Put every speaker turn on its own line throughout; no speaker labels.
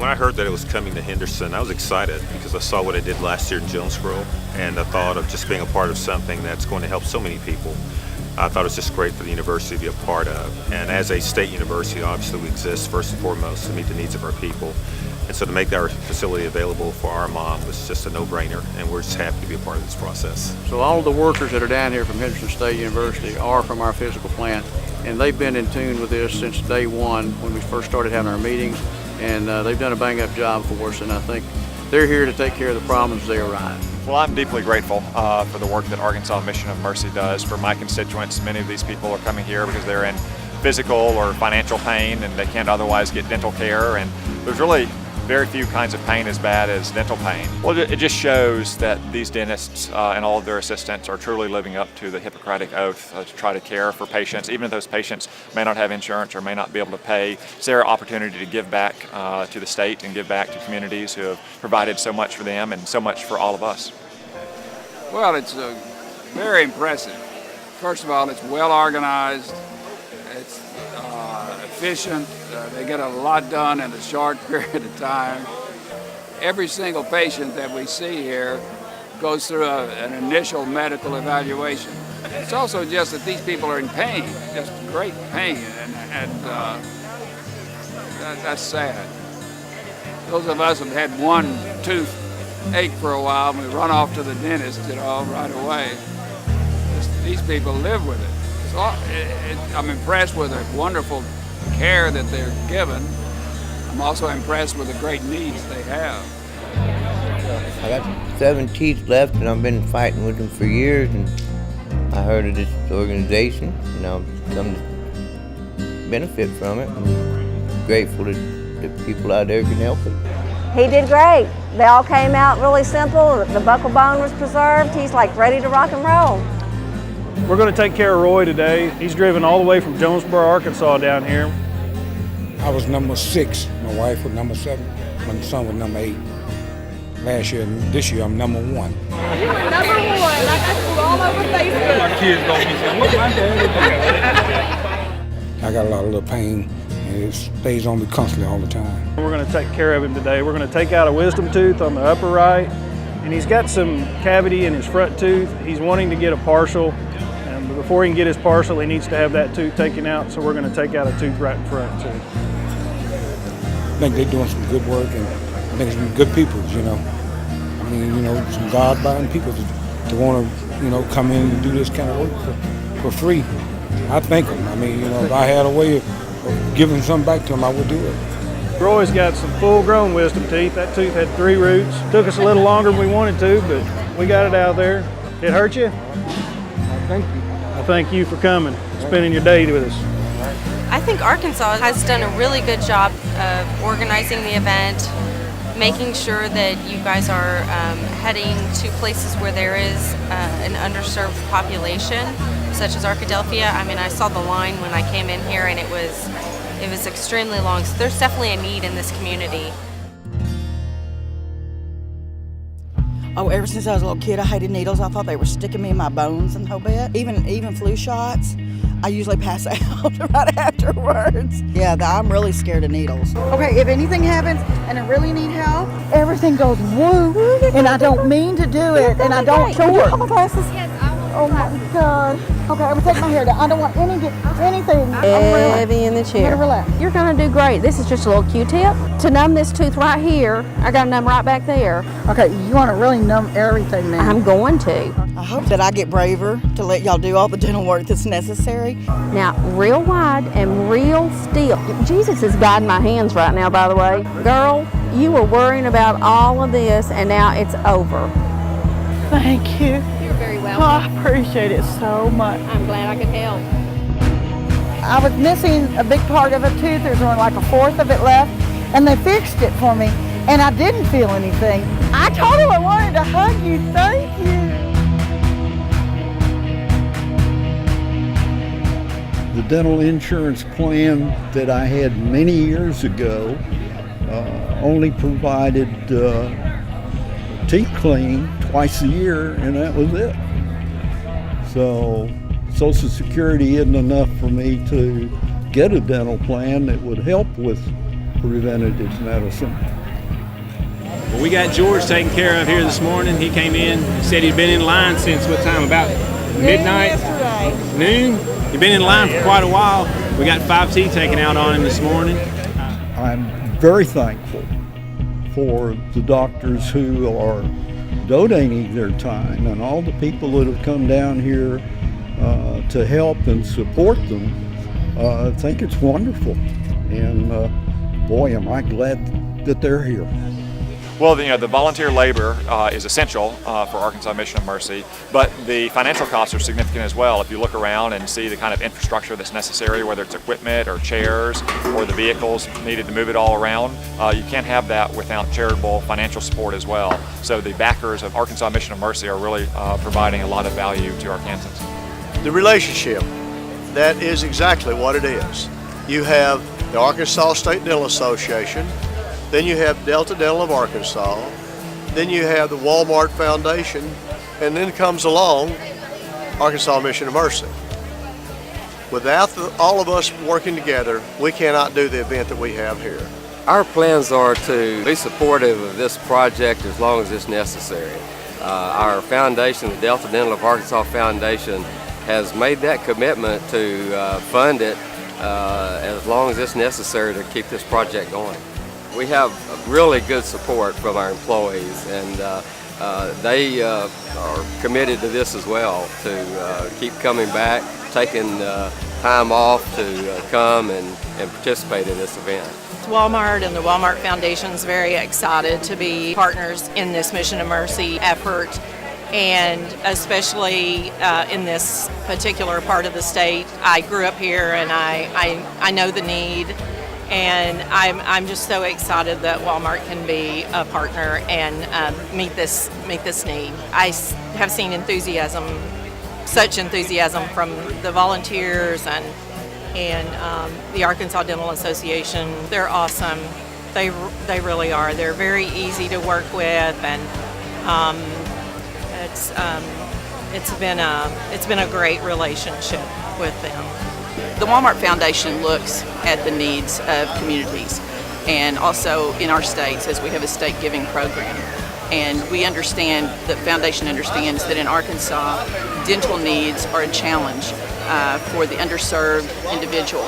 When I heard that it was coming to Henderson, I was excited because I saw what it did last year in Jonesboro, and the thought of just being a part of something that's going to help so many people. I thought it was just great for the university to be a part of. And as a state university, obviously we exist first and foremost to meet the needs of our people. And so to make our facility available for our mom was just a no-brainer, and we're just happy to be a part of this process.
So all of the workers that are down here from Henderson State University are from our physical plant, and they've been in tune with this since day one when we first started having our meetings, and they've done a bang-up job for us, and I think they're here to take care of the problems as they arise.
Well, I'm deeply grateful for the work that Arkansas Mission of Mercy does for my constituents. Many of these people are coming here because they're in physical or financial pain and they can't otherwise get dental care, and there's really very few kinds of pain as bad as dental pain. Well, it just shows that these dentists and all of their assistants are truly living up to the Hippocratic Oath to try to care for patients, even if those patients may not have insurance or may not be able to pay. It's their opportunity to give back to the state and give back to communities who have provided so much for them and so much for all of us.
Well, it's very impressive. First of all, it's well organized, it's efficient, they get a lot done in a short period of time. Every single patient that we see here goes through an initial medical evaluation. It's also just that these people are in pain, just great pain, and that's sad. Those of us have had one tooth ache for a while, and we run off to the dentist, right away. These people live with it. So I'm impressed with the wonderful care that they're given. I'm also impressed with the great needs they have.
I got 7 teeth left, and I've been fighting with them for years, and I heard of this organization, and I'm come to benefit from it. I'm grateful that the people out there can help it.
He did great. They all came out really simple. The buccal bone was preserved. He's like ready to rock and roll.
We're going to take care of Roy today. He's driven all the way from Jonesboro, Arkansas down here.
I was number 6. My wife was number 7. My son was number 8. Last year, this year, I'm number 1.
You were number 1. I got you all over Facebook.
My kids gonna be saying, "What's my dad?" I got a lot of little pain, and it stays on me constantly all the time.
We're going to take care of him today. We're going to take out a wisdom tooth on the upper right, and he's got some cavity in his front tooth. He's wanting to get a partial, and before he can get his partial, he needs to have that tooth taken out, so we're going to take out a tooth right in front too.
I think they're doing some good work, and I think it's some good people, I mean, some God-bound people to want to, come in and do this kind of work for free. I thank them. I mean, if I had a way of giving something back to them, I would do it.
Roy's got some full-grown wisdom teeth. That tooth had 3 roots. Took us a little longer than we wanted to, but we got it out there. It hurt you?
Thank you.
I thank you for coming, spending your day with us.
I think Arkansas has done a really good job of organizing the event, making sure that you guys are heading to places where there is an underserved population, such as Arkadelphia. I mean, I saw the line when I came in here, and it was extremely long. So there's definitely a need in this community.
Oh, ever since I was a little kid, I hated needles. I thought they were sticking me in my bones and the whole bit. Even flu shots, I usually pass out right afterwards. Yeah, I'm really scared of needles. Okay, if anything happens and I really need help, everything goes woo, and I don't mean to do it, and I don't short. Oh, my glasses. Oh my God. Okay, I'm gonna take my hair down. I don't want anything.
Heavy in the chair.
Relax.
You're gonna do great. This is just a little Q-tip. To numb this tooth right here, I got a numb right back there.
Okay, you wanna really numb everything now.
I'm going to.
I hope that I get braver to let y'all do all the dental work that's necessary.
Now, real wide and real still. Jesus is guiding my hands right now, by the way. Girl, you were worrying about all of this, and now it's over.
Thank you.
You're very welcome.
Oh, I appreciate it so much.
I'm glad I could help.
I was missing a big part of a tooth. There's only like 1/4 of it left, and they fixed it for me, and I didn't feel anything. I told him I wanted to hug you. Thank you.
The dental insurance plan that I had many years ago only provided teeth cleaning twice a year, and that was it. So Social Security isn't enough for me to get a dental plan that would help with preventative medicine.
Well, we got George taken care of here this morning. He came in, said he'd been in line since what time? About midnight? Noon? He'd been in line for quite a while. We got 5 teeth taken out on him this morning.
I'm very thankful for the doctors who are donating their time and all the people that have come down here to help and support them. I think it's wonderful, and boy, am I glad that they're here.
Well, the volunteer labor is essential for Arkansas Mission of Mercy, but the financial costs are significant as well. If you look around and see the kind of infrastructure that's necessary, whether it's equipment or chairs or the vehicles needed to move it all around, you can't have that without charitable financial support as well. So the backers of Arkansas Mission of Mercy are really providing a lot of value to Arkansans.
The relationship, that is exactly what it is. You have the Arkansas State Dental Association, then you have Delta Dental of Arkansas, then you have the Walmart Foundation, and then comes along Arkansas Mission of Mercy. Without all of us working together, we cannot do the event that we have here.
Our plans are to be supportive of this project as long as it's necessary. Our foundation, the Delta Dental of Arkansas Foundation, has made that commitment to fund it as long as it's necessary to keep this project going. We have really good support from our employees, and they are committed to this as well, to keep coming back, taking time off to come and participate in this event.
Walmart and the Walmart Foundation is very excited to be partners in this Mission of Mercy effort, and especially in this particular part of the state. I grew up here and I know the need, and I'm just so excited that Walmart can be a partner and meet this need. I have seen such enthusiasm from the volunteers and the Arkansas Dental Association. They're awesome. They really are. They're very easy to work with, and it's been a great relationship with them.
The Walmart Foundation looks at the needs of communities, and also in our states, as we have a state giving program. And we understand, the foundation understands that in Arkansas, dental needs are a challenge for the underserved individual.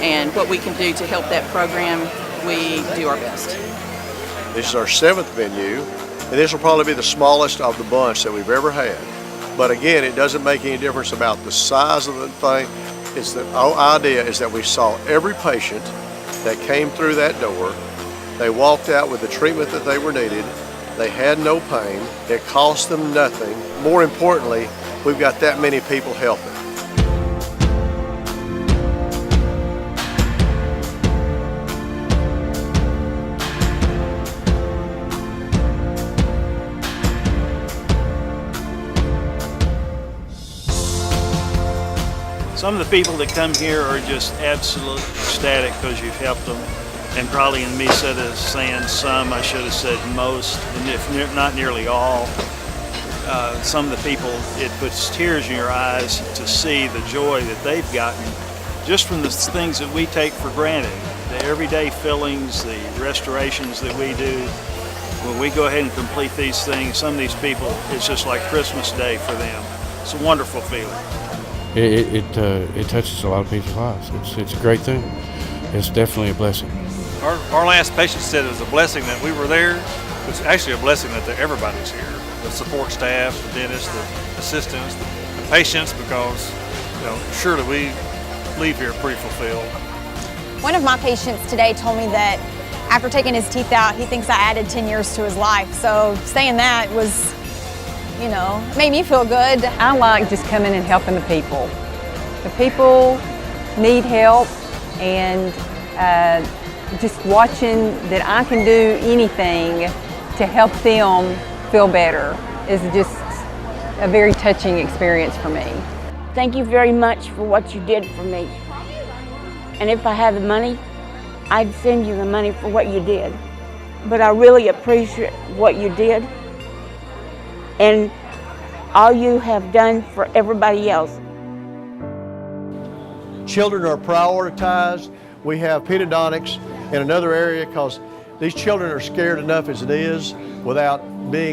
And what we can do to help that program, we do our best.
This is our 7th venue, and this will probably be the smallest of the bunch that we've ever had. But again, it doesn't make any difference about the size of the thing. It's the whole idea is that we saw every patient that came through that door. They walked out with the treatment that they were needed. They had no pain. It cost them nothing. More importantly, we've got that many people helping.
Some of the people that come here are just absolutely ecstatic because you've helped them. And probably in me instead of saying some, I should have said most, and if not nearly all. Some of the people, it puts tears in your eyes to see the joy that they've gotten just from the things that we take for granted. The everyday fillings, the restorations that we do. When we go ahead and complete these things, some of these people, it's just like Christmas Day for them. It's a wonderful feeling.
It touches a lot of people's lives. It's a great thing. It's definitely a blessing.
Our last patient said it was a blessing that we were there. It's actually a blessing that everybody's here. The support staff, the dentists, the assistants, the patients, because surely we leave here pretty fulfilled.
One of my patients today told me that after taking his teeth out, he thinks I added 10 years to his life. So saying that was, made me feel good.
I like just coming and helping the people. The people need help, and just watching that I can do anything to help them feel better is just a very touching experience for me.
Thank you very much for what you did for me. And if I had the money, I'd send you the money for what you did. But I really appreciate what you did and all you have done for everybody else.
Children are prioritized. We have pedodontics in another area, because these children are scared enough as it is without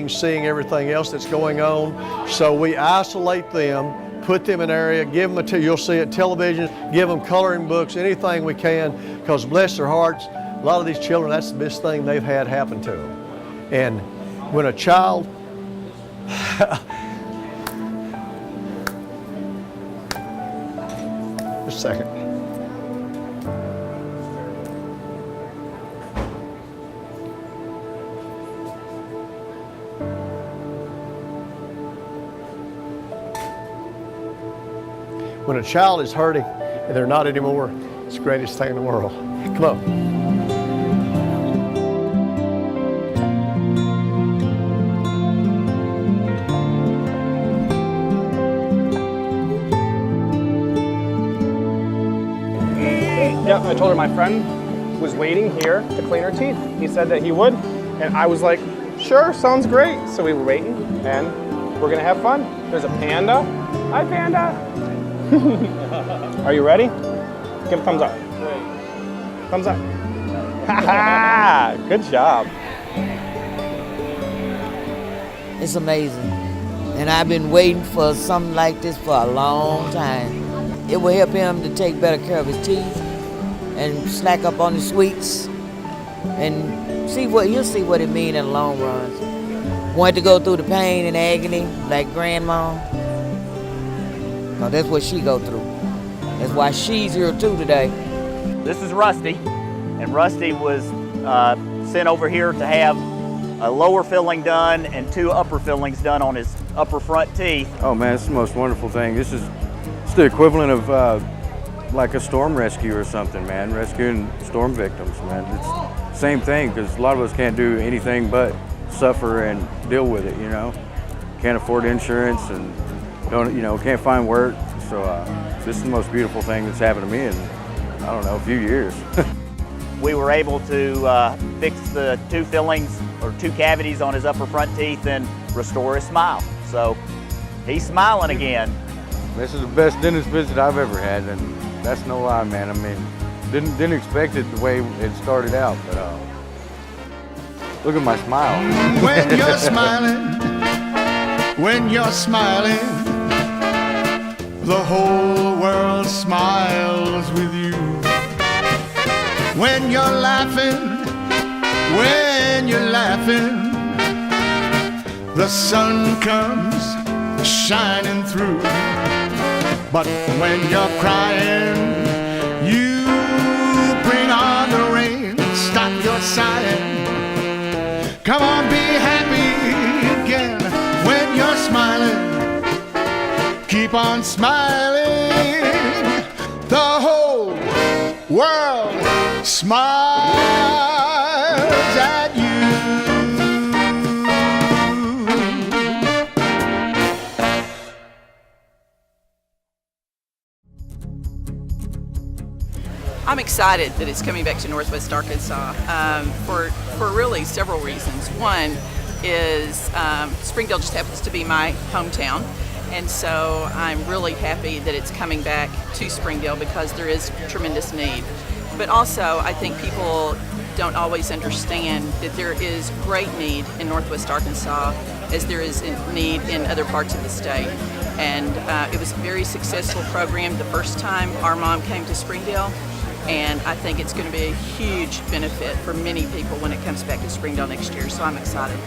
seeing everything else that's going on. So we isolate them, put them in an area, give them you'll see it, television, give them coloring books, anything we can, because bless their hearts, a lot of these children, that's the best thing they've had happen to them. And when a child, just a second. When a child is hurting and they're not anymore, it's the greatest thing in the world. Come on.
Yeah, I told her my friend was waiting here to clean her teeth. He said that he would, and I was like, sure, sounds great. So we were waiting, and we're gonna have fun. There's a panda. Hi, panda. Are you ready? Give a thumbs up. Thumbs up. Good job.
It's amazing. And I've been waiting for something like this for a long time. It will help him to take better care of his teeth and slack up on the sweets and he'll see what it means in the long run. Want to go through the pain and agony like grandma? No, that's what she go through. That's why she's here too today.
This is Rusty, and Rusty was sent over here to have a lower filling done and 2 upper fillings done on his upper front teeth.
Oh man, it's the most wonderful thing. It's the equivalent of like a storm rescue or something, man. Rescuing storm victims, man. It's the same thing, because a lot of us can't do anything but suffer and deal with it, you know. Can't afford insurance and can't find work. So this is the most beautiful thing that's happened to me in, I don't know, a few years.
We were able to fix the 2 fillings or 2 cavities on his upper front teeth and restore his smile. So he's smiling again.
This is the best dentist visit I've ever had, and that's no lie, man. I mean, didn't expect it the way it started out, but look at my smile.
When you're smiling, the whole world smiles with you. When you're laughing, the sun comes shining through. But when you're crying, you bring on the rain. Stop your sighing. Come on, be happy again. When you're smiling, keep on smiling. The whole world smiles at you.
I'm excited that it's coming back to Northwest Arkansas for really several reasons. One is Springdale just happens to be my hometown, and so I'm really happy that it's coming back to Springdale because there is tremendous need. But also, I think people don't always understand that there is great need in Northwest Arkansas as there is need in other parts of the state. And it was a very successful program the first time our mom came to Springdale. And I think it's going to be a huge benefit for many people when it comes back to Springdale next year, so I'm excited.